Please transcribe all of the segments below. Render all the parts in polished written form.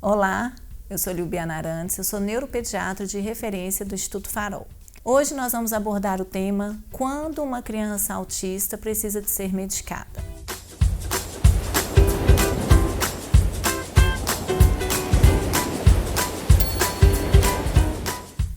Olá, eu sou Liubiana Arantes, eu sou neuropediatra de referência do Instituto Farol. Hoje nós vamos abordar o tema quando uma criança autista precisa de ser medicada.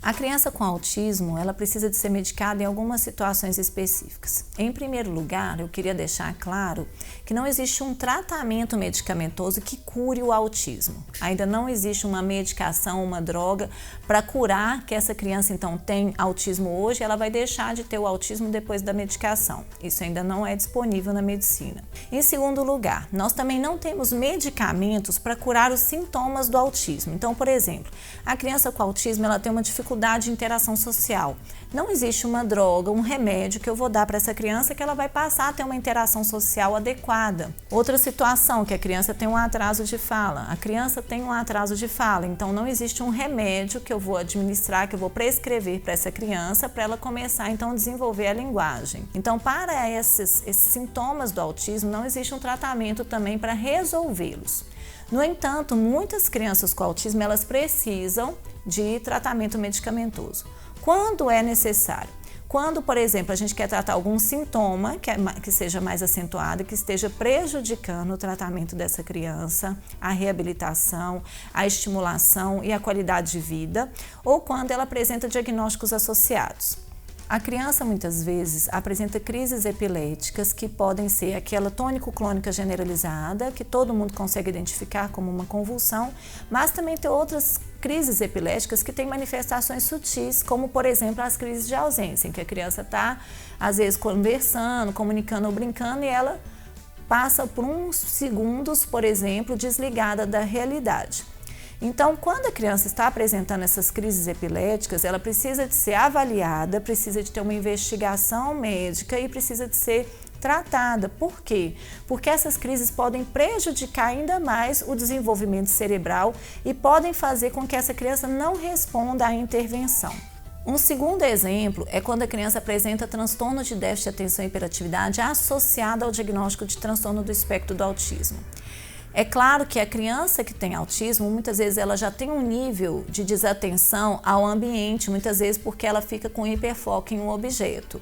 A criança com autismo, ela precisa de ser medicada em algumas situações específicas. Em primeiro lugar, eu queria deixar claro que não existe um tratamento medicamentoso que cure o autismo. Ainda não existe uma medicação, uma droga para curar que essa criança então tem autismo hoje e ela vai deixar de ter o autismo depois da medicação. Isso ainda não é disponível na medicina. Em segundo lugar, nós também não temos medicamentos para curar os sintomas do autismo. Então, por exemplo, a criança com autismo ela tem uma dificuldade de interação social. Não existe uma droga, um remédio que eu vou dar para essa criança que ela vai passar a ter uma interação social adequada. Outra situação, que a criança tem um atraso de fala. A criança tem um atraso de fala, então não existe um remédio que eu vou administrar, que eu vou prescrever para essa criança para ela começar então a desenvolver a linguagem. Então, para esses sintomas do autismo, não existe um tratamento também para resolvê-los. No entanto, muitas crianças com autismo, elas precisam de tratamento medicamentoso. Quando é necessário? Quando, por exemplo, a gente quer tratar algum sintoma que seja mais acentuado, que esteja prejudicando o tratamento dessa criança, a reabilitação, a estimulação e a qualidade de vida, ou quando ela apresenta diagnósticos associados. A criança muitas vezes apresenta crises epiléticas que podem ser aquela tônico-clônica generalizada, que todo mundo consegue identificar como uma convulsão, mas também tem outras crises epiléticas que têm manifestações sutis, como por exemplo as crises de ausência, em que a criança está às vezes conversando, comunicando ou brincando e ela passa por uns segundos, por exemplo, desligada da realidade. Então, quando a criança está apresentando essas crises epiléticas, ela precisa de ser avaliada, precisa de ter uma investigação médica e precisa de ser tratada. Por quê? Porque essas crises podem prejudicar ainda mais o desenvolvimento cerebral e podem fazer com que essa criança não responda à intervenção. Um segundo exemplo é quando a criança apresenta transtorno de déficit de atenção e hiperatividade associado ao diagnóstico de transtorno do espectro do autismo. É claro que a criança que tem autismo, muitas vezes ela já tem um nível de desatenção ao ambiente, muitas vezes porque ela fica com hiperfoco em um objeto.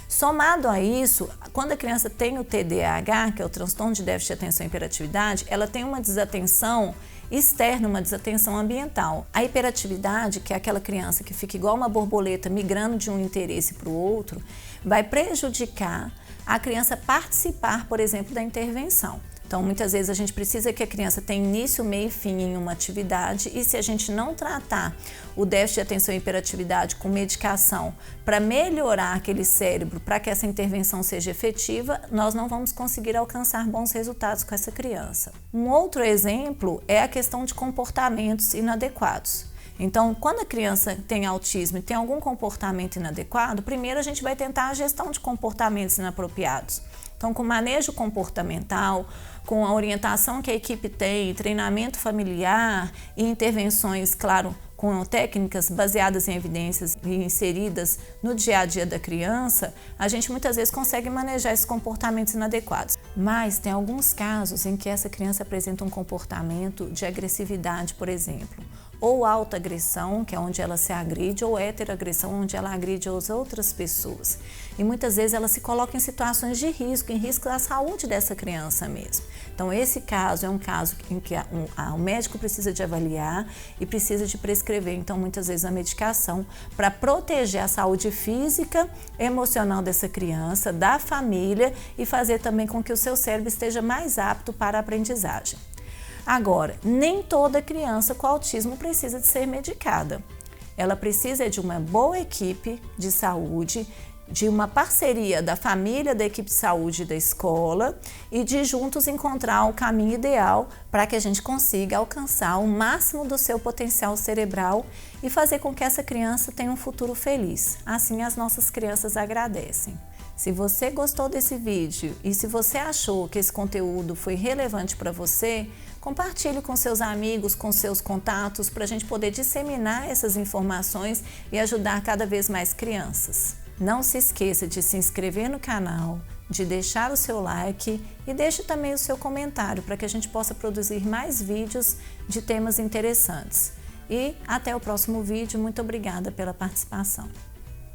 Somado a isso, quando a criança tem o TDAH, que é o transtorno de déficit de atenção e hiperatividade, ela tem uma desatenção externa, uma desatenção ambiental. A hiperatividade, que é aquela criança que fica igual uma borboleta migrando de um interesse para o outro, vai prejudicar a criança participar, por exemplo, da intervenção. Então, muitas vezes a gente precisa que a criança tenha início, meio e fim em uma atividade e se a gente não tratar o déficit de atenção e hiperatividade com medicação para melhorar aquele cérebro, para que essa intervenção seja efetiva, nós não vamos conseguir alcançar bons resultados com essa criança. Um outro exemplo é a questão de comportamentos inadequados. Então, quando a criança tem autismo e tem algum comportamento inadequado, primeiro a gente vai tentar a gestão de comportamentos inapropriados. Então, com manejo comportamental, com a orientação que a equipe tem, treinamento familiar e intervenções, claro, com técnicas baseadas em evidências e inseridas no dia a dia da criança, a gente muitas vezes consegue manejar esses comportamentos inadequados. Mas tem alguns casos em que essa criança apresenta um comportamento de agressividade, por exemplo, ou autoagressão, que é onde ela se agride, ou heteroagressão, onde ela agride as outras pessoas. E muitas vezes ela se coloca em situações de risco, em risco da saúde dessa criança mesmo. Então, esse caso é um caso em que o médico precisa de avaliar e precisa de prescrever, então, muitas vezes a medicação para proteger a saúde física, emocional dessa criança, da família e fazer também com que o seu cérebro esteja mais apto para a aprendizagem. Agora, nem toda criança com autismo precisa de ser medicada. Ela precisa de uma boa equipe de saúde, de uma parceria da família, da equipe de saúde da escola e de juntos encontrar o caminho ideal para que a gente consiga alcançar o máximo do seu potencial cerebral e fazer com que essa criança tenha um futuro feliz. Assim as nossas crianças agradecem. Se você gostou desse vídeo e se você achou que esse conteúdo foi relevante para você, compartilhe com seus amigos, com seus contatos, para a gente poder disseminar essas informações e ajudar cada vez mais crianças. Não se esqueça de se inscrever no canal, de deixar o seu like e deixe também o seu comentário para que a gente possa produzir mais vídeos de temas interessantes. E até o próximo vídeo. Muito obrigada pela participação.